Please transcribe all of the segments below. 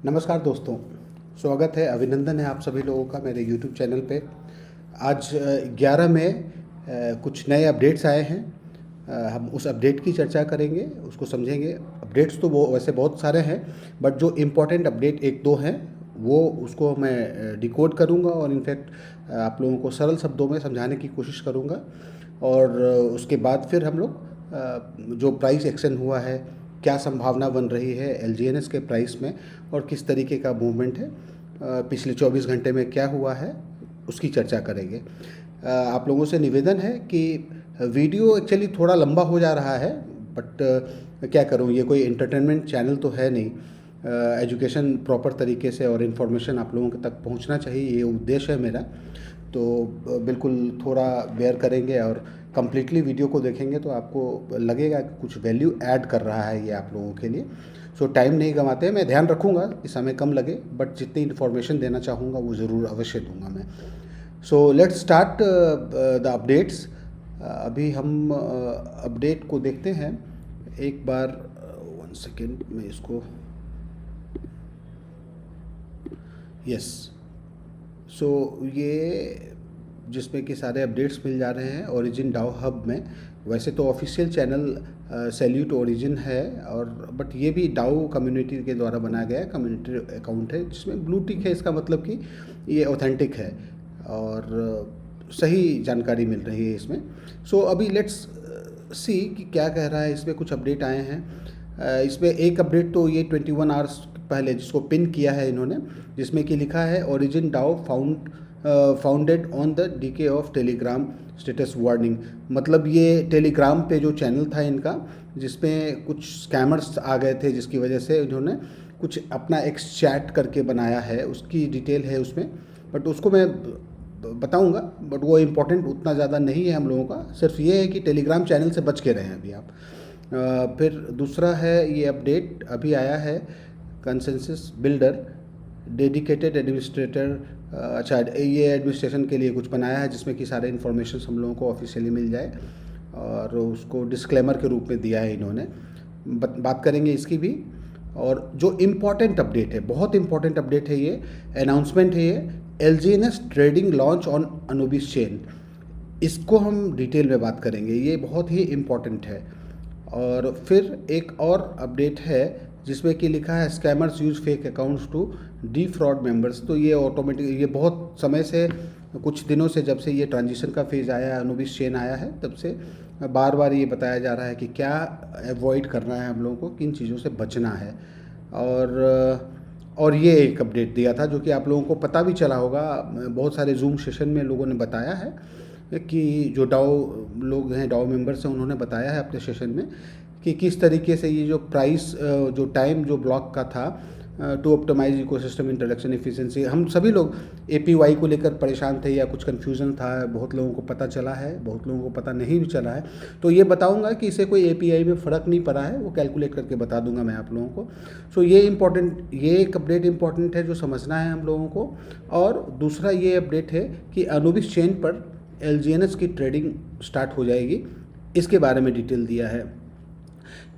नमस्कार दोस्तों, स्वागत है, अभिनंदन है आप सभी लोगों का मेरे YouTube चैनल पे। आज 11 में कुछ नए अपडेट्स आए हैं। हम उस अपडेट की चर्चा करेंगे, उसको समझेंगे। अपडेट्स तो वो वैसे बहुत सारे हैं, बट जो इम्पोर्टेंट अपडेट एक दो हैं वो उसको मैं डिकोड करूँगा और इनफैक्ट आप लोगों को सरल शब्दों में समझाने की कोशिश करूँगा। और उसके बाद फिर हम लोग जो प्राइस एक्शन हुआ है, क्या संभावना बन रही है एलजीएनएस के प्राइस में और किस तरीके का मूवमेंट है, पिछले 24 घंटे में क्या हुआ है, उसकी चर्चा करेंगे। आप लोगों से निवेदन है कि वीडियो एक्चुअली थोड़ा लंबा हो जा रहा है, बट क्या करूं, ये कोई एंटरटेनमेंट चैनल तो है नहीं। एजुकेशन प्रॉपर तरीके से और इन्फॉर्मेशन आप लोगों तक पहुंचना चाहिए, ये उद्देश्य है मेरा। तो बिल्कुल थोड़ा बेयर करेंगे और कम्प्लीटली वीडियो को देखेंगे तो आपको लगेगा कि कुछ वैल्यू ऐड कर रहा है ये आप लोगों के लिए। सो टाइम नहीं गंवाते, मैं ध्यान रखूँगा कि समय कम लगे, बट जितनी इन्फॉर्मेशन देना चाहूँगा वो ज़रूर अवश्य दूंगा मैं। So let's start the updates. अभी हम अपडेट को देखते हैं एक बार। 1 सेकेंड में इसको, यस। सो ये जिसमें कि सारे अपडेट्स मिल जा रहे हैं ओरिजिन डाउ हब में। वैसे तो ऑफिशियल चैनल सैल्यूट ओरिजिन है, और बट ये भी डाउ कम्युनिटी के द्वारा बनाया गया कम्युनिटी अकाउंट है, जिसमें ब्लू टिक है। इसका मतलब कि ये ऑथेंटिक है और सही जानकारी मिल रही है इसमें। सो अभी लेट्स सी कि क्या कह रहा है। इसमें कुछ अपडेट आए हैं। इसमें एक अपडेट तो ये 21 आवर्स पहले जिसको पिन किया है इन्होंने, जिसमें कि लिखा है ओरिजिन डाउ founded on the DK of Telegram status warning. मतलब ये टेलीग्राम पे जो चैनल था इनका, जिसमें कुछ स्कैमर्स आ गए थे, जिसकी वजह से इन्होंने कुछ अपना एक्स चैट करके बनाया है, उसकी डिटेल है उसमें, बट उसको मैं बताऊंगा। बट वो इम्पोर्टेंट उतना ज़्यादा नहीं है हम लोगों का, सिर्फ ये है कि टेलीग्राम चैनल से बच के रहें अभी आप। फिर दूसरा है, ये अपडेट अभी आया है कंसेंसस बिल्डर डेडिकेटेड एडमिनिस्ट्रेटर। अच्छा, ये एडमिनिस्ट्रेशन के लिए कुछ बनाया है जिसमें कि सारे इन्फॉर्मेशन हम लोगों को ऑफिशियली मिल जाए, और उसको डिस्क्लेमर के रूप में दिया है इन्होंने। बात करेंगे इसकी भी। और जो इम्पॉर्टेंट अपडेट है, बहुत इम्पॉर्टेंट अपडेट है ये, अनाउंसमेंट है ये, एलजीएनएस trading launch on Anubis chain. इसको हम डिटेल में बात करेंगे, ये बहुत ही इम्पॉर्टेंट है। और फिर एक और अपडेट है जिसमें कि लिखा है scammers use fake accounts to defraud members. तो ये ऑटोमेटिक, ये बहुत समय से, कुछ दिनों से, जब से ये ट्रांजिशन का फेज़ आया, अनुबिस चेन आया है, तब से बार बार ये बताया जा रहा है कि क्या अवॉइड करना है हम लोगों को, किन चीज़ों से बचना है। और ये एक अपडेट दिया था जो कि आप लोगों को पता भी चला होगा, बहुत सारे जूम सेशन में लोगों ने बताया है कि जो डाओ लोग हैं, डाओ मेंबर्स हैं, उन्होंने बताया है अपने सेशन में कि किस तरीके से ये जो प्राइस, जो टाइम जो ब्लॉक का था to optimize ecosystem interaction efficiency, हम सभी लोग एपीवाई को लेकर परेशान थे या कुछ कन्फ्यूज़न था। बहुत लोगों को पता चला है, बहुत लोगों को पता नहीं भी चला है। तो ये बताऊंगा कि इसे कोई एपीआई में फ़र्क नहीं पड़ा है, वो कैलकुलेट करके बता दूंगा मैं आप लोगों को। सो ये एक अपडेट इम्पॉर्टेंट है जो समझना है हम लोगों को। और दूसरा ये अपडेट है कि अनुबिस चेन पर एलजीएनएस की ट्रेडिंग स्टार्ट हो जाएगी, इसके बारे में डिटेल दिया है।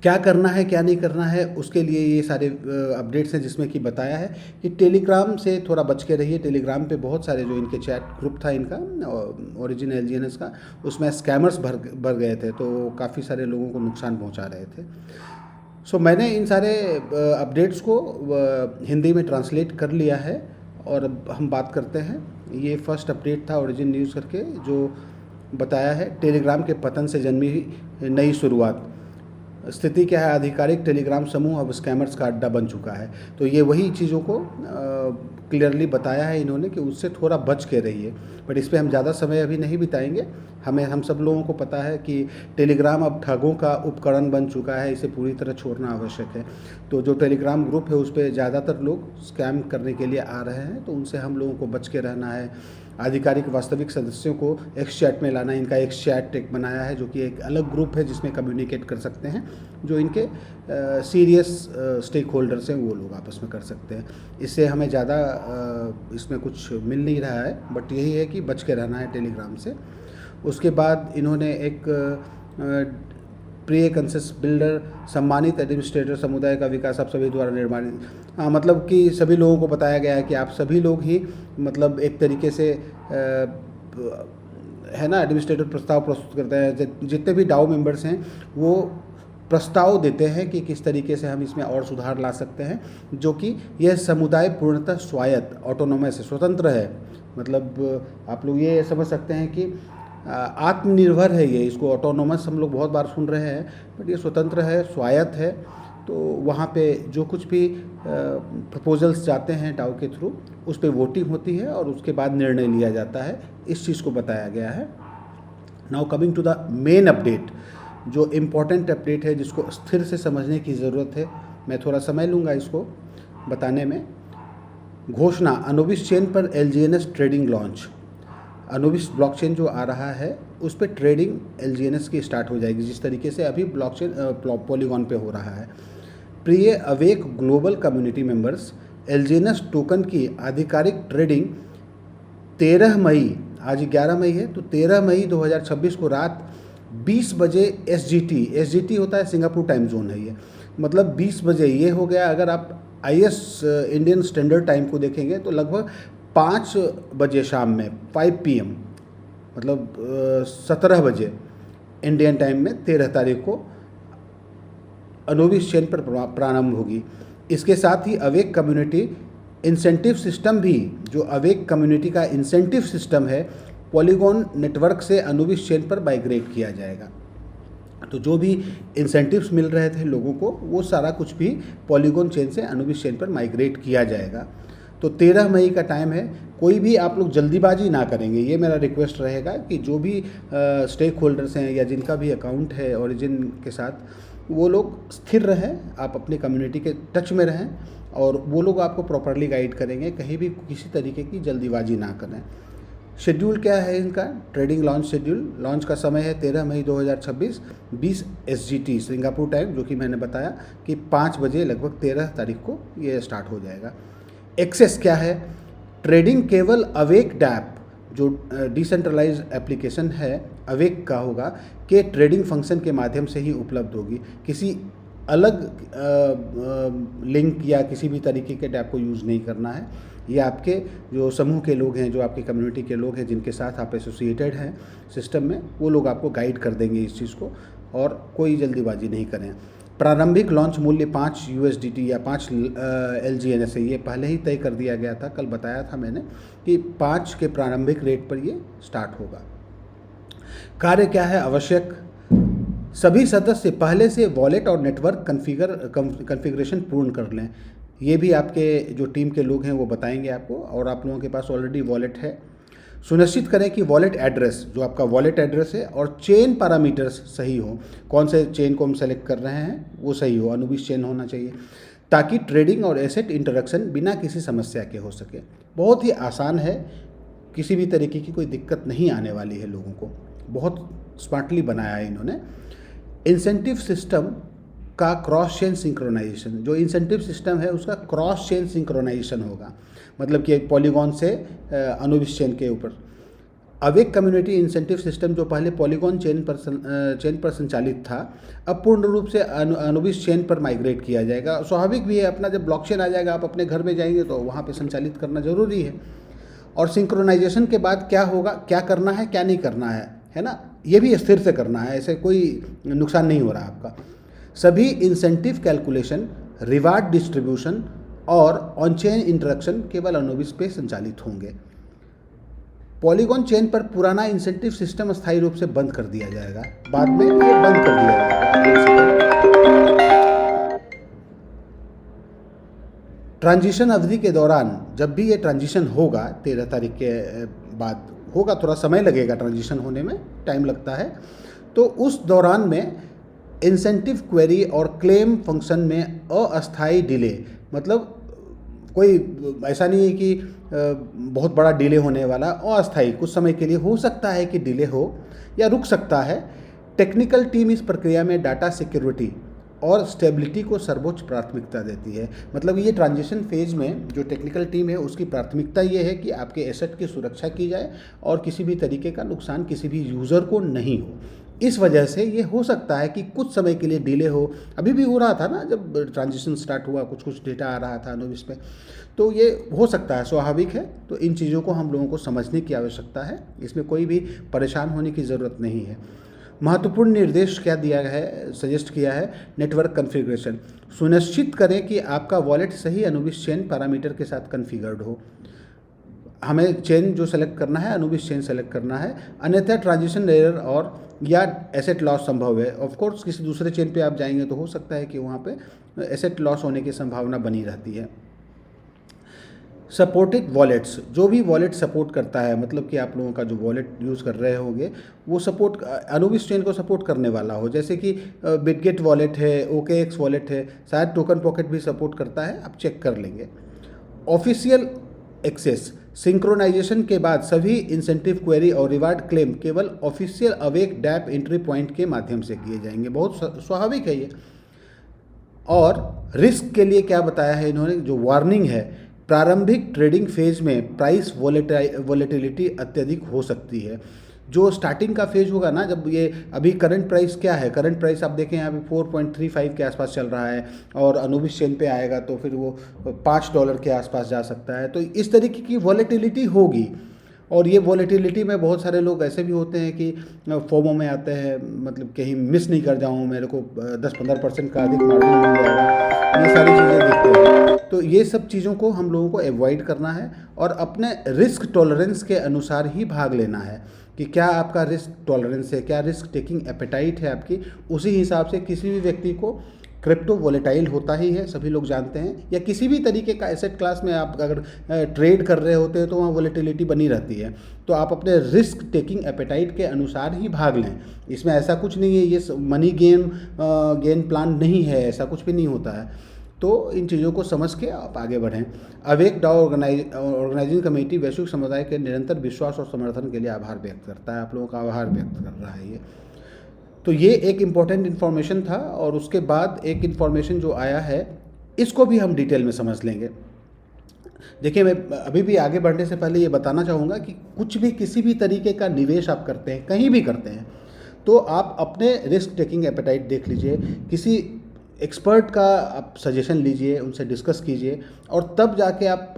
क्या करना है क्या नहीं करना है उसके लिए ये सारे अपडेट्स हैं, जिसमें कि बताया है कि टेलीग्राम से थोड़ा बच के रहिए। टेलीग्राम पे बहुत सारे जो इनके चैट ग्रुप था इनका ओरिजिन एलजीएनएस का, उसमें स्कैमर्स भर गए थे, तो काफ़ी सारे लोगों को नुकसान पहुंचा रहे थे। सो मैंने इन सारे अपडेट्स को हिंदी में ट्रांसलेट कर लिया है, और अब हम बात करते हैं। ये फर्स्ट अपडेट था ओरिजिन न्यूज़ करके, जो बताया है टेलीग्राम के पतन से जन्मी नई शुरुआत। स्थिति क्या है, आधिकारिक टेलीग्राम समूह अब स्कैमर्स का अड्डा बन चुका है। तो ये वही चीज़ों को क्लियरली बताया है इन्होंने कि उससे थोड़ा बच के रहिए, बट इस पर हम ज़्यादा समय अभी नहीं बिताएंगे। हम सब लोगों को पता है कि टेलीग्राम अब ठगों का उपकरण बन चुका है, इसे पूरी तरह छोड़ना आवश्यक है। तो जो टेलीग्राम ग्रुप है उस पर ज़्यादातर लोग स्कैम करने के लिए आ रहे हैं, तो उनसे हम लोगों को बच के रहना है। आधिकारिक वास्तविक सदस्यों को एक्स चैट में लाना, इनका एक्स चैट एक बनाया है जो कि एक अलग ग्रुप है जिसमें कम्युनिकेट कर सकते हैं, जो इनके सीरियस स्टेक होल्डर्स हैं, वो लोग आपस में कर सकते हैं। इससे हमें ज़्यादा इसमें कुछ मिल नहीं रहा है, बट यही है कि बच के रहना है टेलीग्राम से। उसके बाद इन्होंने एक प्रिय कंसेस बिल्डर, सम्मानित एडमिनिस्ट्रेटर, समुदाय का विकास आप सभी द्वारा निर्माणित। हाँ, मतलब कि सभी लोगों को बताया गया है कि आप सभी लोग ही मतलब एक तरीके से है ना एडमिनिस्ट्रेटर प्रस्ताव प्रस्तुत करते हैं। जितने भी डाओ मेंबर्स हैं वो प्रस्ताव देते हैं कि किस तरीके से हम इसमें और सुधार ला सकते हैं, जो कि यह समुदाय पूर्णतः स्वायत्त ऑटोनोमस स्वतंत्र है। मतलब आप लोग ये समझ सकते हैं कि आत्मनिर्भर है ये, इसको ऑटोनोमस हम लोग बहुत बार सुन रहे हैं, बट ये स्वतंत्र है, स्वायत्त है। तो वहाँ पे जो कुछ भी प्रपोजल्स जाते हैं डाओ के थ्रू, उस पर वोटिंग होती है और उसके बाद निर्णय लिया जाता है। इस चीज़ को बताया गया है। Now coming to the main update, जो इम्पोर्टेंट अपडेट है जिसको स्थिर से समझने की ज़रूरत है। मैं थोड़ा समय लूँगा इसको बताने में। घोषणा, अनुबिस चेन पर LGNS trading launch. Anubis blockchain जो आ रहा है उस पर ट्रेडिंग LGNS की स्टार्ट हो जाएगी, जिस तरीके से अभी ब्लॉकचेन पॉलीगॉन पे हो रहा है। प्रिय awake global community members, LGNS token की आधिकारिक ट्रेडिंग 13 मई, आज 11 मई है, तो 13 मई 2026 को रात 20 बजे SGT होता है सिंगापुर टाइम जोन है ये, मतलब 20 बजे ये हो गया। अगर आप IS इंडियन स्टैंडर्ड टाइम को देखेंगे तो लगभग 5 बजे शाम में 5 PM, मतलब 17 बजे इंडियन टाइम में 13 तारीख को अनुबिस चेन पर प्रारंभ होगी। इसके साथ ही अवेक कम्युनिटी इंसेंटिव सिस्टम भी, जो अवेक कम्युनिटी का इंसेंटिव सिस्टम है, पॉलीगॉन नेटवर्क से अनुबिस चेन पर माइग्रेट किया जाएगा। तो जो भी इंसेंटिव्स मिल रहे थे लोगों को, वो सारा कुछ भी पॉलीगॉन चेन से अनुबिस चेन पर माइग्रेट किया जाएगा। तो 13 मई का टाइम है। कोई भी आप लोग जल्दीबाजी ना करेंगे, ये मेरा रिक्वेस्ट रहेगा कि जो भी स्टेक होल्डर्स हैं या जिनका भी अकाउंट है ओरिजिन के साथ, वो लोग स्थिर रहें, आप अपनी कम्युनिटी के टच में रहें और वो लोग आपको प्रॉपरली गाइड करेंगे। कहीं भी किसी तरीके की जल्दीबाजी ना करें। शेड्यूल क्या है इनका? ट्रेडिंग लॉन्च शेड्यूल, लॉन्च का समय है 13 मई 2026 20 SGT सिंगापुर टाइम, जो कि मैंने बताया कि 5 बजे लगभग 13 तारीख को ये स्टार्ट हो जाएगा। एक्सेस क्या है? ट्रेडिंग केवल अवेक डैप, जो डिसेंट्रलाइज एप्लीकेशन है अवेक का होगा, के ट्रेडिंग फंक्शन के माध्यम से ही उपलब्ध होगी। किसी अलग लिंक या किसी भी तरीके के डैप को यूज़ नहीं करना है। ये आपके जो समूह के लोग हैं, जो आपकी कम्युनिटी के लोग हैं, जिनके साथ आप एसोसिएटेड हैं सिस्टम में, वो लोग आपको गाइड कर देंगे इस चीज़ को, और कोई जल्दीबाजी नहीं करें। प्रारंभिक लॉन्च मूल्य 5 USDT या 5 LGNS है, ये पहले ही तय कर दिया गया था। कल बताया था मैंने कि 5 के प्रारंभिक रेट पर ये स्टार्ट होगा। कार्य क्या है आवश्यक? सभी सदस्य पहले से वॉलेट और नेटवर्क कॉन्फ़िगरेशन पूर्ण कर लें। ये भी आपके जो टीम के लोग हैं वो बताएंगे आपको, और आप लोगों के पास ऑलरेडी वॉलेट है। सुनिश्चित करें कि वॉलेट एड्रेस, जो आपका वॉलेट एड्रेस है, और चेन पैरामीटर्स सही हो। कौन से चेन को हम सेलेक्ट कर रहे हैं वो सही हो, अनुबिस चेन होना चाहिए, ताकि ट्रेडिंग और एसेट इंटरेक्शन बिना किसी समस्या के हो सके। बहुत ही आसान है, किसी भी तरीके की कोई दिक्कत नहीं आने वाली है लोगों को। बहुत स्मार्टली बनाया है इन्होंने। इंसेंटिव सिस्टम का क्रॉस चेन सिंक्रोनाइजेशन, जो इंसेंटिव सिस्टम है उसका क्रॉस चेन सिंक्रोनाइजेशन होगा, मतलब कि पॉलीगॉन से अनुबिस चेन के ऊपर। अवेक कम्युनिटी इंसेंटिव सिस्टम, जो पहले पॉलीगॉन चेन पर संचालित था, अब पूर्ण रूप से अनुबिस चेन पर माइग्रेट किया जाएगा। स्वाभाविक भी है, अपना जब ब्लॉकचेन आ जाएगा, आप अपने घर में जाएंगे तो वहाँ पे संचालित करना ज़रूरी है। और सिंक्रोनाइजेशन के बाद क्या होगा, क्या करना है क्या नहीं करना है ना, ये भी स्थिर से करना है, ऐसे कोई नुकसान नहीं हो रहा आपका। सभी इंसेंटिव कैलकुलेशन, रिवार्ड डिस्ट्रीब्यूशन और ऑन चेन इंटरेक्शन केवल अनुबिस पे संचालित होंगे। पॉलीगॉन चेन पर पुराना इंसेंटिव सिस्टम अस्थायी रूप से बंद कर दिया जाएगा, बाद में ये बंद कर दिया जाएगा। ट्रांजिशन अवधि के दौरान, जब भी ये ट्रांजिशन होगा 13 तारीख के बाद होगा, थोड़ा समय लगेगा ट्रांजिशन होने में, टाइम लगता है, तो उस दौरान में इंसेंटिव क्वेरी और क्लेम फंक्शन में अस्थायी डिले, मतलब कोई ऐसा नहीं है कि बहुत बड़ा डिले होने वाला, अस्थायी कुछ समय के लिए हो सकता है कि डिले हो या रुक सकता है। टेक्निकल टीम इस प्रक्रिया में डाटा सिक्योरिटी और स्टेबिलिटी को सर्वोच्च प्राथमिकता देती है। मतलब ये ट्रांजिशन फेज में जो टेक्निकल टीम है उसकी प्राथमिकता ये है कि आपके एसेट की सुरक्षा की जाए और किसी भी तरीके का नुकसान किसी भी यूज़र को नहीं हो। इस वजह से ये हो सकता है कि कुछ समय के लिए डिले हो। अभी भी हो रहा था ना, जब ट्रांजिशन स्टार्ट हुआ कुछ कुछ डेटा आ रहा था अनुविश पे, तो ये हो सकता है, स्वाभाविक है। तो इन चीज़ों को हम लोगों को समझने की आवश्यकता है, इसमें कोई भी परेशान होने की ज़रूरत नहीं है। महत्वपूर्ण निर्देश क्या दिया है, सजेस्ट किया है, नेटवर्क कॉन्फ़िगरेशन। सुनिश्चित करें कि आपका वॉलेट सही अनुविश चेन पैरामीटर के साथ कॉन्फ़िगर्ड हो। हमें चेन जो सेलेक्ट करना है, अनुविश चेन सेलेक्ट करना है, अन्यथा ट्रांजिशन एरर और या एसेट लॉस संभव है। ऑफ कोर्स किसी दूसरे चेन पे आप जाएंगे तो हो सकता है कि वहाँ पे एसेट लॉस होने की संभावना बनी रहती है। सपोर्टेड वॉलेट्स, जो भी वॉलेट सपोर्ट करता है, मतलब कि आप लोगों का जो वॉलेट यूज़ कर रहे होंगे वो सपोर्ट अनुविश चेन को सपोर्ट करने वाला हो, जैसे कि बिटगेट वॉलेट है, OKX वॉलेट है, शायद टोकन पॉकेट भी सपोर्ट करता है, आप चेक कर लेंगे। ऑफिशियल एक्सेस, सिंक्रोनाइजेशन के बाद सभी इंसेंटिव क्वेरी और रिवार्ड क्लेम केवल official awake dapp entry point के माध्यम से किए जाएंगे। बहुत स्वाभाविक है ये। और रिस्क के लिए क्या बताया है इन्होंने, जो वार्निंग है, प्रारंभिक ट्रेडिंग फेज में प्राइस वोलेटिलिटी अत्यधिक हो सकती है। जो स्टार्टिंग का फेज होगा ना, जब ये अभी करंट प्राइस क्या है, करंट प्राइस आप देखें यहाँ पे 4.35 के आसपास चल रहा है, और अनुविश चेन पे आएगा तो फिर वो $5 के आसपास जा सकता है। तो इस तरीके की वॉलेटिलिटी होगी। और ये वॉलेटिलिटी में बहुत सारे लोग ऐसे भी होते हैं कि फोमो में आते हैं, मतलब कहीं मिस नहीं कर जाऊँ, मेरे को 10-15% का अधिक मार्जिन मिल जाएगा, ये सारी चीज़ें देखते हैं। तो ये सब चीज़ों को हम लोगों को अवॉइड करना है और अपने रिस्क टॉलरेंस के अनुसार ही भाग लेना है कि क्या आपका रिस्क टॉलरेंस है, क्या रिस्क टेकिंग एपेटाइट है आपकी। उसी हिसाब से किसी भी व्यक्ति को, क्रिप्टो वोलेटाइल होता ही है, सभी लोग जानते हैं, या किसी भी तरीके का एसेट क्लास में आप अगर ट्रेड कर रहे होते हैं तो वहाँ वोलेटिलिटी बनी रहती है। तो आप अपने रिस्क टेकिंग एपेटाइट के अनुसार ही भाग लें। इसमें ऐसा कुछ नहीं है, ये मनी गेन प्लान नहीं है, ऐसा कुछ भी नहीं होता है। तो इन चीज़ों को समझ के आप आगे बढ़ें। अवेक डाओ ऑर्गेनाइजिंग कमेटी वैश्विक समुदाय के निरंतर विश्वास और समर्थन के लिए आभार व्यक्त करता है, आप लोगों का आभार व्यक्त कर रहा है ये। तो ये एक इम्पॉर्टेंट इन्फॉर्मेशन था। और उसके बाद एक इन्फॉर्मेशन जो आया है, इसको भी हम डिटेल में समझ लेंगे। देखिए, मैं अभी भी आगे बढ़ने से पहले ये बताना चाहूँगा कि कुछ भी, किसी भी तरीके का निवेश आप करते हैं, कहीं भी करते हैं, तो आप अपने रिस्क टेकिंग एपेटाइट देख लीजिए, किसी एक्सपर्ट का आप सजेशन लीजिए, उनसे डिस्कस कीजिए, और तब जाके आप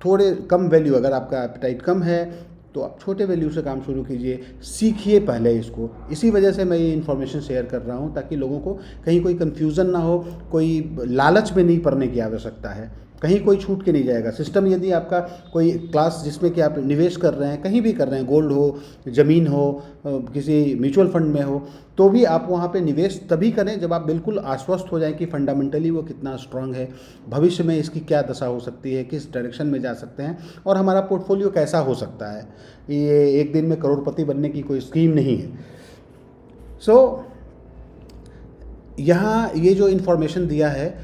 थोड़े कम वैल्यू, अगर आपका एपेटाइट कम है तो आप छोटे वैल्यू से काम शुरू कीजिए, सीखिए पहले इसको। इसी वजह से मैं ये इन्फॉर्मेशन शेयर कर रहा हूँ, ताकि लोगों को कहीं कोई कन्फ्यूज़न ना हो, कोई लालच में नहीं पड़ने की आवश्यकता है, कहीं कोई छूट के नहीं जाएगा। सिस्टम यदि आपका कोई क्लास जिसमें कि आप निवेश कर रहे हैं, कहीं भी कर रहे हैं, गोल्ड हो, ज़मीन हो, किसी म्यूचुअल फंड में हो, तो भी आप वहाँ पे निवेश तभी करें जब आप बिल्कुल आश्वस्त हो जाएं कि फंडामेंटली वो कितना स्ट्रांग है, भविष्य में इसकी क्या दशा हो सकती है, किस डायरेक्शन में जा सकते हैं, और हमारा पोर्टफोलियो कैसा हो सकता है। ये एक दिन में करोड़पति बनने की कोई स्कीम नहीं है। सो यहाँ ये जो इन्फॉर्मेशन दिया है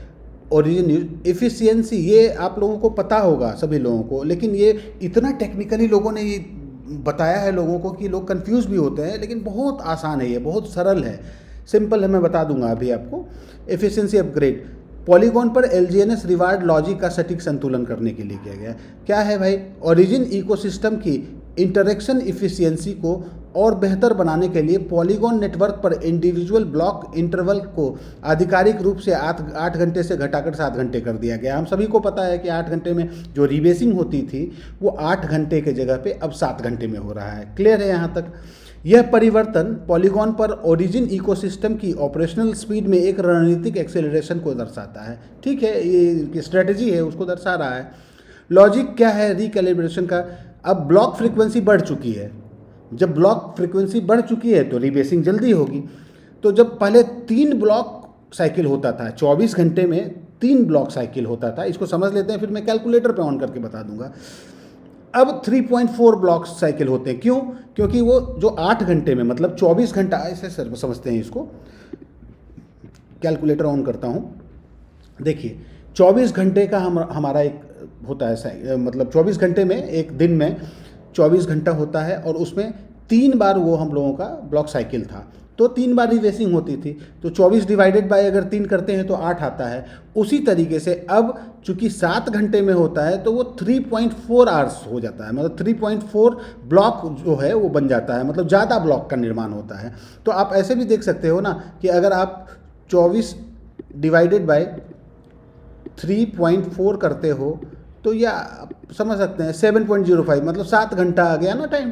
ओरिजिन न्यूज एफिशिएंसी, ये आप लोगों को पता होगा सभी लोगों को, लेकिन ये इतना टेक्निकली लोगों ने ये बताया है लोगों को कि लोग कंफ्यूज भी होते हैं, लेकिन बहुत आसान है, ये बहुत सरल है, सिंपल है। मैं बता दूंगा अभी आपको। एफिशिएंसी अपग्रेड, पॉलीगॉन पर LGNS रिवार्ड लॉजिक का सटीक संतुलन करने के लिए किया गया। क्या है भाई, ओरिजिन इकोसिस्टम की इंटरेक्शन इफिशियंसी को और बेहतर बनाने के लिए पॉलीगॉन नेटवर्क पर इंडिविजुअल ब्लॉक इंटरवल को आधिकारिक रूप से 8 घंटे से घटाकर 7 घंटे कर दिया गया। हम सभी को पता है कि 8 घंटे में जो रीबेसिंग होती थी वो 8 घंटे के जगह पे अब 7 घंटे में हो रहा है। क्लियर है यहाँ तक? यह परिवर्तन पॉलीगॉन पर ओरिजिन इकोसिस्टम की ऑपरेशनल स्पीड में एक रणनीतिक एक्सेलरेशन को दर्शाता है। ठीक है, ये स्ट्रेटजी है, उसको दर्शा रहा है। लॉजिक क्या है रिकैलिब्रेशन का? अब ब्लॉक फ्रीक्वेंसी बढ़ चुकी है। जब ब्लॉक फ्रीक्वेंसी बढ़ चुकी है तो रीबेसिंग जल्दी होगी। तो जब पहले 3 ब्लॉक साइकिल होता था, 24 घंटे में 3 ब्लॉक साइकिल होता था, इसको समझ लेते हैं, फिर मैं कैलकुलेटर पे ऑन करके बता दूंगा। अब 3.4 ब्लॉक साइकिल होते हैं। क्यों? क्योंकि वो जो 8 घंटे में, मतलब 24 घंटा, ऐसे समझते हैं इसको। कैलकुलेटर ऑन करता हूँ, देखिए 24 घंटे का हमारा एक होता है, मतलब 24 घंटे में, एक दिन में 24 घंटा होता है, और उसमें 3 बार वो हम लोगों का ब्लॉक साइकिल था। तो 3 बार रिवेसिंग होती थी, तो 24 डिवाइडेड बाय अगर 3 करते हैं तो 8 आता है। उसी तरीके से अब चूंकि 7 घंटे में होता है तो वो 3.4 आवर्स हो जाता है, मतलब 3.4 ब्लॉक जो है वो बन जाता है, मतलब ज़्यादा ब्लॉक का निर्माण होता है। तो आप ऐसे भी देख सकते हो ना कि अगर आप 24 डिवाइडेड बाय 3.4 करते हो तो या आप समझ सकते हैं 7.05, मतलब 7 घंटा आ गया ना टाइम,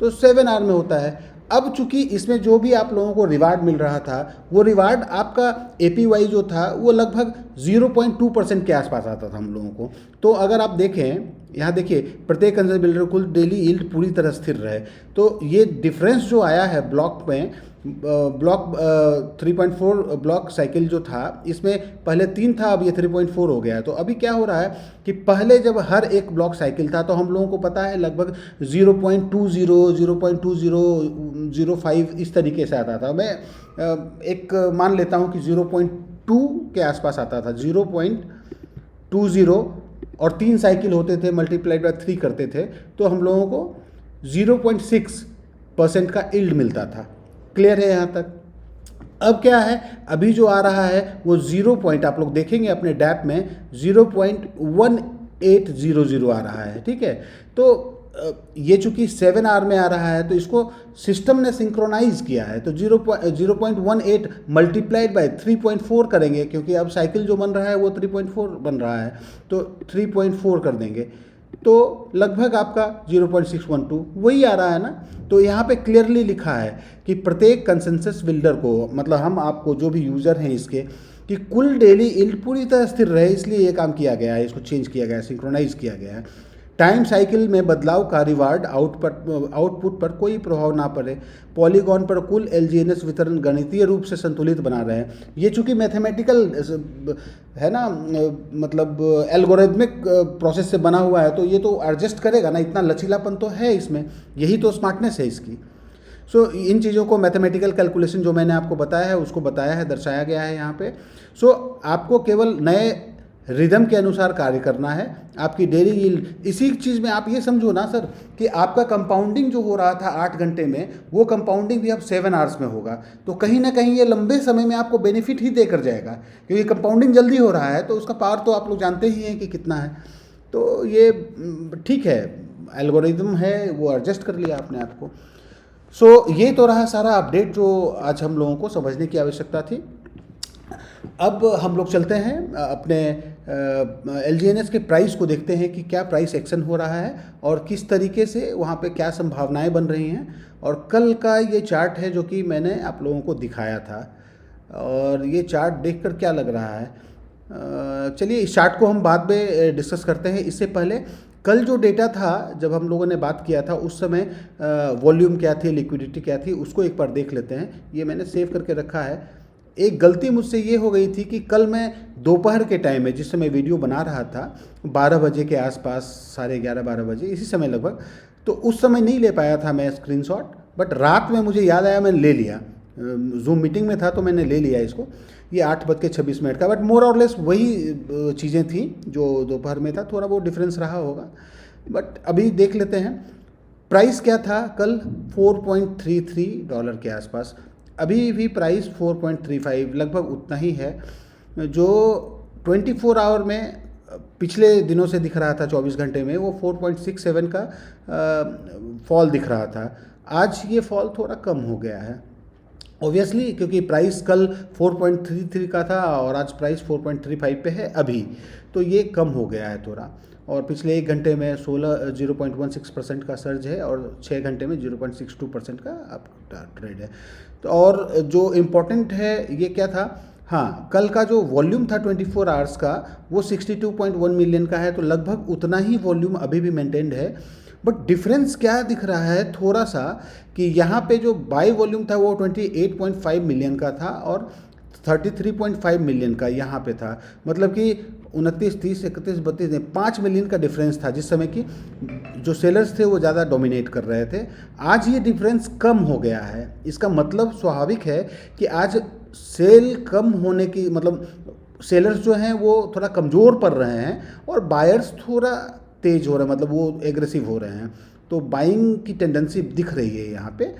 तो 7 आवर में होता है। अब चूंकि इसमें जो भी आप लोगों को रिवार्ड मिल रहा था वो रिवार्ड आपका APY जो था वो लगभग 0.2% के आसपास आता था हम लोगों को। तो अगर आप देखें यहाँ देखिए, प्रत्येक कंजर्वेटिव बिल्डर कुल डेली यील्ड पूरी तरह स्थिर रहे, तो ये डिफरेंस जो आया है ब्लॉक में, ब्लॉक 3.4 ब्लॉक साइकिल जो था, इसमें पहले 3 था, अब ये 3.4 हो गया है। तो अभी क्या हो रहा है कि पहले जब हर एक ब्लॉक साइकिल था तो हम लोगों को पता है लगभग 0.20, 0.2005 इस तरीके से आता था। मैं एक मान लेता हूँ कि 0.2 के आसपास आता था, 0.20, और 3 साइकिल होते थे, मल्टीप्लाइड बाय 3 करते थे तो हम लोगों को 0.6% का यील्ड मिलता था। क्लियर है यहाँ तक? अब क्या है, अभी जो आ रहा है वो 0 पॉइंट, आप लोग देखेंगे अपने डैप में 0.1800 आ रहा है, ठीक है। तो ये चूंकि 7 आवर में आ रहा है तो इसको सिस्टम ने सिंक्रोनाइज किया है, तो 0.18 मल्टीप्लाइड बाय 3.4 करेंगे, क्योंकि अब साइकिल जो बन रहा है वो 3.4 बन रहा है, तो 3.4 कर देंगे तो लगभग आपका 0.612 वही आ रहा है ना। तो यहाँ पे क्लियरली लिखा है कि प्रत्येक कंसेंसस बिल्डर को, मतलब हम आपको जो भी यूज़र हैं इसके, कि कुल डेली यील्ड पूरी तरह स्थिर रहे, इसलिए ये काम किया गया है, इसको चेंज किया गया है, सिंक्रोनाइज किया गया है। टाइम साइकिल में बदलाव का रिवार्ड आउटपुट पर कोई प्रभाव ना पड़े, पॉलीगॉन पर कुल LGNS वितरण गणितीय रूप से संतुलित बना रहे। ये चूंकि मैथमेटिकल है ना, मतलब एल्गोरिथमिक प्रोसेस से बना हुआ है, तो ये तो एडजस्ट करेगा ना, इतना लचीलापन तो है इसमें, यही तो स्मार्टनेस है इसकी। सो इन चीज़ों को मैथमेटिकल कैलकुलेशन जो मैंने आपको बताया है उसको बताया है, दर्शाया गया है यहाँ पे। सो आपको केवल नए रिदम के अनुसार कार्य करना है। आपकी डेली यील्ड, इसी चीज़ में आप ये समझो ना सर कि आपका कंपाउंडिंग जो हो रहा था 8 घंटे में, वो कंपाउंडिंग भी अब 7 आवर्स में होगा, तो कहीं ना कहीं ये लंबे समय में आपको बेनिफिट ही देकर जाएगा, क्योंकि कंपाउंडिंग जल्दी हो रहा है तो उसका पावर तो आप लोग जानते ही हैं कि कितना है। तो ये ठीक है, एल्गोरिदम है, वो एडजस्ट कर लिया आपने आपको। सो ये तो रहा सारा अपडेट जो आज हम लोगों को समझने की आवश्यकता थी। अब हम लोग चलते हैं अपने LGNS के प्राइस को देखते हैं कि क्या प्राइस एक्शन हो रहा है और किस तरीके से वहाँ पे क्या संभावनाएं बन रही हैं। और कल का ये चार्ट है जो कि मैंने आप लोगों को दिखाया था, और ये चार्ट देखकर क्या लग रहा है, चलिए इस चार्ट को हम बाद में डिस्कस करते हैं। इससे पहले कल जो डेटा था, जब हम लोगों ने बात किया था उस समय वॉल्यूम क्या थी, लिक्विडिटी क्या थी, उसको एक बार देख लेते हैं। ये मैंने सेव करके रखा है। एक गलती मुझसे ये हो गई थी कि कल मैं दोपहर के टाइम में, जिस समय वीडियो बना रहा था 12 बजे के आसपास, 11:30-12 बजे इसी समय लगभग, तो उस समय नहीं ले पाया था मैं स्क्रीनशॉट, बट रात में मुझे याद आया, मैंने ले लिया। जूम मीटिंग में था तो मैंने ले लिया इसको। ये 8:26 का, बट मोर और लेस वही चीज़ें थी जो दोपहर में था, थोड़ा बहुत डिफरेंस रहा होगा। बट अभी देख लेते हैं प्राइस क्या था कल, $4.33 के आसपास। अभी भी प्राइस 4.35 लगभग उतना ही है जो 24 आवर में पिछले दिनों से दिख रहा था। 24 घंटे में वो 4.67 का फॉल दिख रहा था। आज ये फॉल थोड़ा कम हो गया है ऑब्वियसली, क्योंकि प्राइस कल 4.33 का था और आज प्राइस 4.35 पे है अभी, तो ये कम हो गया है थोड़ा। और पिछले 1 घंटे में 0.16% का सर्ज है और 6 घंटे में 0.62% का अप ट्रेड है। तो और जो इम्पोर्टेंट है ये क्या था, हाँ, कल का जो वॉल्यूम था 24 आवर्स का वो 62.1 मिलियन का है, तो लगभग उतना ही वॉल्यूम अभी भी मेंटेन्ड है। बट डिफरेंस क्या दिख रहा है थोड़ा सा, कि यहाँ पे जो बाई वॉल्यूम था वो 28.5 मिलियन का था और 33.5 मिलियन का यहाँ पे था, मतलब कि 29, 30, 31, 32 5 मिलियन का डिफरेंस था, जिस समय कि जो सेलर्स थे वो ज़्यादा डोमिनेट कर रहे थे। आज ये डिफरेंस कम हो गया है। इसका मतलब स्वाभाविक है कि आज सेल कम होने की, मतलब सेलर्स जो हैं वो थोड़ा कमज़ोर पड़ रहे हैं और बायर्स थोड़ा तेज हो रहे हैं, मतलब वो एग्रेसिव हो रहे हैं, तो बाइंग की टेंडेंसी दिख रही है यहाँ पे।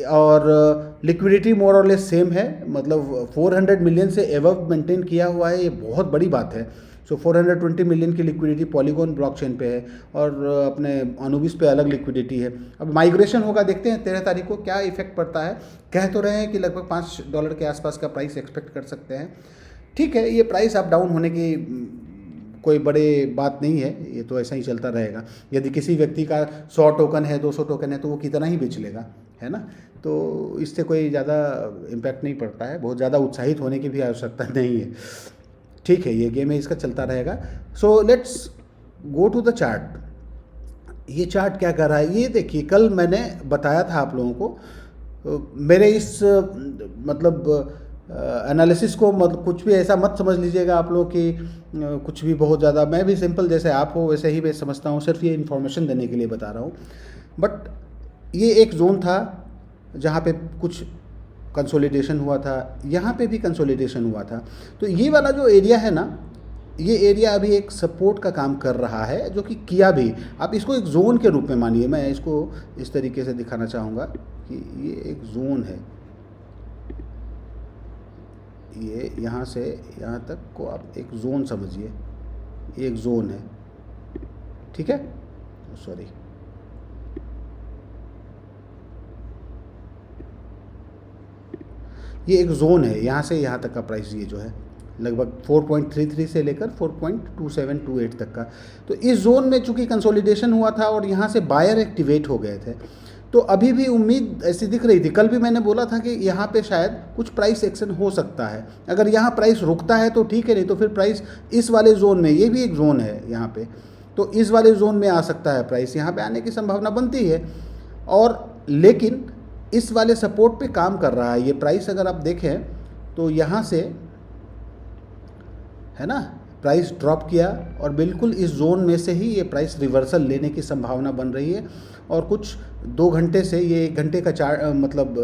और लिक्विडिटी मोर और लेस सेम है, मतलब 400 मिलियन से एवव मेंटेन किया हुआ है, ये बहुत बड़ी बात है। सो 420 मिलियन की लिक्विडिटी पॉलीगॉन ब्लॉकचेन पे है और अपने अनुबिस पे अलग लिक्विडिटी है। अब माइग्रेशन होगा, देखते हैं 13 तारीख को क्या इफेक्ट पड़ता है। कह तो रहे हैं कि लगभग $5 के आसपास का प्राइस एक्सपेक्ट कर सकते हैं। ठीक है, ये प्राइस अप डाउन होने की कोई बड़ी बात नहीं है, ये तो ऐसा ही चलता रहेगा। यदि किसी व्यक्ति का 100 टोकन है, 200 टोकन है, तो वो कितना ही बेच लेगा, है ना। तो इससे कोई ज़्यादा इम्पैक्ट नहीं पड़ता है, बहुत ज़्यादा उत्साहित होने की भी आवश्यकता नहीं है। ठीक है, ये गेम है, इसका चलता रहेगा। So let's go to the chart. ये चार्ट क्या कर रहा है, ये देखिए, कल मैंने बताया था आप लोगों को, मेरे इस मतलब एनालिसिस को मतलब कुछ भी ऐसा मत समझ लीजिएगा आप लोग कि कुछ भी बहुत ज़्यादा, मैं भी सिंपल जैसे आप हो वैसे ही मैं समझता हूँ, सिर्फ ये इन्फॉर्मेशन देने के लिए बता रहा हूँ। बट ये एक जोन था जहाँ पे कुछ कंसोलिडेशन हुआ था, यहाँ पे भी कंसोलिडेशन हुआ था। तो ये वाला जो एरिया है ना, ये एरिया अभी एक सपोर्ट का काम कर रहा है, जो कि किया भी। आप इसको एक जोन के रूप में मानिए, मैं इसको इस तरीके से दिखाना चाहूँगा कि ये एक जोन है, ये यहाँ से यहाँ तक को आप एक जोन समझिए, ये एक जोन है, ठीक है। सॉरी, ये एक जोन है, यहाँ से यहाँ तक का प्राइस ये जो है लगभग 4.33 से लेकर 4.2728 तक का। तो इस जोन में चूंकि कंसोलिडेशन हुआ था और यहाँ से बायर एक्टिवेट हो गए थे, तो अभी भी उम्मीद ऐसी दिख रही थी। कल भी मैंने बोला था कि यहाँ पे शायद कुछ प्राइस एक्शन हो सकता है। अगर यहाँ प्राइस रुकता है तो ठीक है, नहीं तो फिर प्राइस इस वाले जोन में, ये भी एक जोन है यहाँ पे, तो इस वाले जोन में आ सकता है प्राइस, यहाँ पे आने की संभावना बनती है। और लेकिन इस वाले सपोर्ट पे काम कर रहा है ये प्राइस। अगर आप देखें तो यहाँ से, है ना, प्राइस ड्रॉप किया और बिल्कुल इस जोन में से ही ये प्राइस रिवर्सल लेने की संभावना बन रही है। और कुछ 2 घंटे से, ये 1 घंटे का मतलब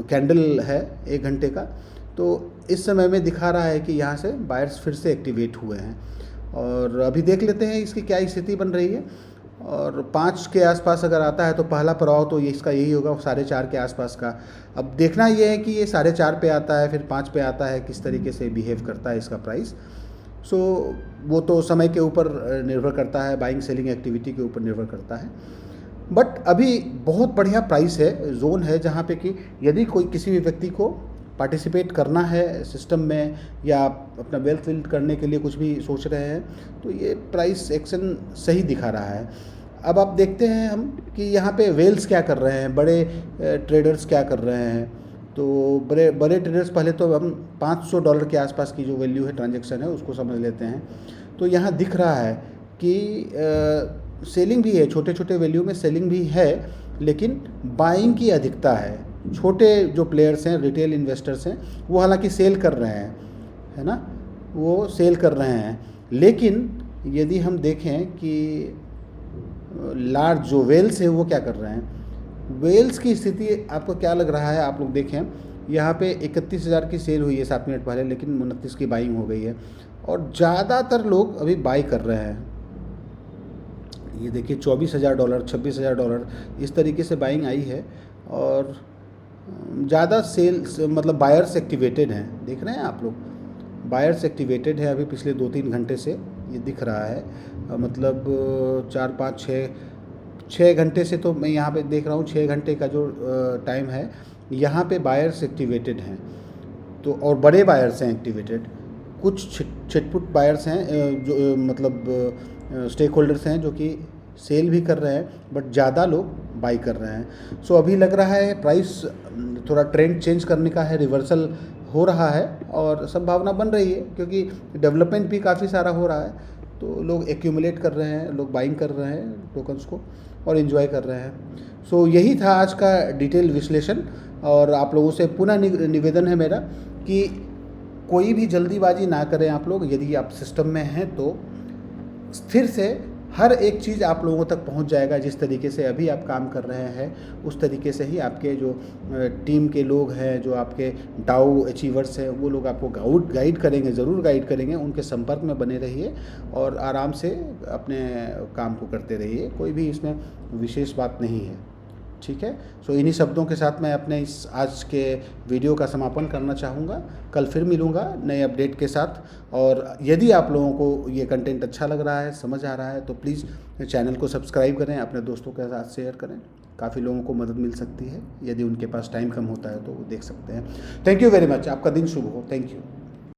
कैंडल है 1 घंटे का, तो इस समय में दिखा रहा है कि यहाँ से बायर्स फिर से एक्टिवेट हुए हैं। और अभी देख लेते हैं इसकी क्या स्थिति बन रही है। और 5 के आसपास अगर आता है तो पहला प्रभाव तो ये इसका यही होगा 4.5 के आसपास का। अब देखना ये है कि ये 4.5 पे आता है, फिर 5 पे आता है, किस तरीके से बिहेव करता है इसका प्राइस। सो वो तो समय के ऊपर निर्भर करता है, बाइंग सेलिंग एक्टिविटी के ऊपर निर्भर करता है। बट अभी बहुत बढ़िया प्राइस है, जोन है, जहाँ पे कि यदि कोई किसी भी व्यक्ति को पार्टिसिपेट करना है सिस्टम में या अपना वेल्थ बिल्ड करने के लिए कुछ भी सोच रहे हैं, तो ये प्राइस एक्शन सही दिखा रहा है। अब आप देखते हैं हम कि यहाँ पे वेल्स क्या कर रहे हैं, बड़े ट्रेडर्स क्या कर रहे हैं। तो बड़े ट्रेडर्स, पहले तो हम $500 के आसपास की जो वैल्यू है ट्रांजैक्शन है उसको समझ लेते हैं। तो यहाँ दिख रहा है कि सेलिंग भी है, छोटे छोटे वैल्यू में सेलिंग भी है, लेकिन बाइंग की अधिकता है। छोटे जो प्लेयर्स हैं, रिटेल इन्वेस्टर्स हैं, वो हालांकि सेल कर रहे हैं, है ना, वो सेल कर रहे हैं। लेकिन यदि हम देखें कि लार्ज जो वेल्स है वो क्या कर रहे हैं, वेल्स की स्थिति आपको क्या लग रहा है। आप लोग देखें, यहाँ पे 31,000 की सेल हुई है 7 मिनट पहले, लेकिन 29 की बाइंग हो गई है और ज़्यादातर लोग अभी बाई कर रहे हैं। ये देखिए $24,000, $26,000 इस तरीके से बाइंग आई है और ज़्यादा सेल्स, मतलब बायर्स एक्टिवेटेड हैं। देख रहे हैं आप लोग, बायर्स एक्टिवेटेड है अभी पिछले 2-3 घंटे से, ये दिख रहा है। मतलब 4, 5, 6 घंटे से तो मैं यहाँ पे देख रहा हूँ, 6 घंटे का जो टाइम है, यहाँ पे बायर्स एक्टिवेटेड हैं। तो और बड़े बायर्स हैं एक्टिवेटेड, कुछ छिटपुट बायर्स हैं जो मतलब स्टेक होल्डर्स हैं जो कि सेल भी कर रहे हैं, बट ज़्यादा लोग बाई कर रहे हैं। सो अभी लग रहा है प्राइस थोड़ा ट्रेंड चेंज करने का है, रिवर्सल हो रहा है और संभावना बन रही है, क्योंकि डेवलपमेंट भी काफ़ी सारा हो रहा है। तो लोग एक्यूमुलेट कर रहे हैं, लोग बाइंग कर रहे हैं टोकन्स को और एंजॉय कर रहे हैं। सो यही था आज का डिटेल विश्लेषण। और आप लोगों से पुनः निवेदन है मेरा कि कोई भी जल्दीबाजी ना करें आप लोग। यदि आप सिस्टम में हैं तो स्थिर से हर एक चीज़ आप लोगों तक पहुंच जाएगा। जिस तरीके से अभी आप काम कर रहे हैं उस तरीके से ही आपके जो टीम के लोग हैं, जो आपके डाउ अचीवर्स हैं, वो लोग आपको गाइड करेंगे, ज़रूर गाइड करेंगे। उनके संपर्क में बने रहिए और आराम से अपने काम को करते रहिए, कोई भी इसमें विशेष बात नहीं है। ठीक है। सो इन्हीं शब्दों के साथ मैं अपने इस आज के वीडियो का समापन करना चाहूँगा। कल फिर मिलूँगा नए अपडेट के साथ। और यदि आप लोगों को ये कंटेंट अच्छा लग रहा है, समझ आ रहा है, तो प्लीज़ चैनल को सब्सक्राइब करें, अपने दोस्तों के साथ शेयर करें। काफ़ी लोगों को मदद मिल सकती है, यदि उनके पास टाइम कम होता है तो वो देख सकते हैं। Thank you very much. आपका दिन शुभ हो। Thank you.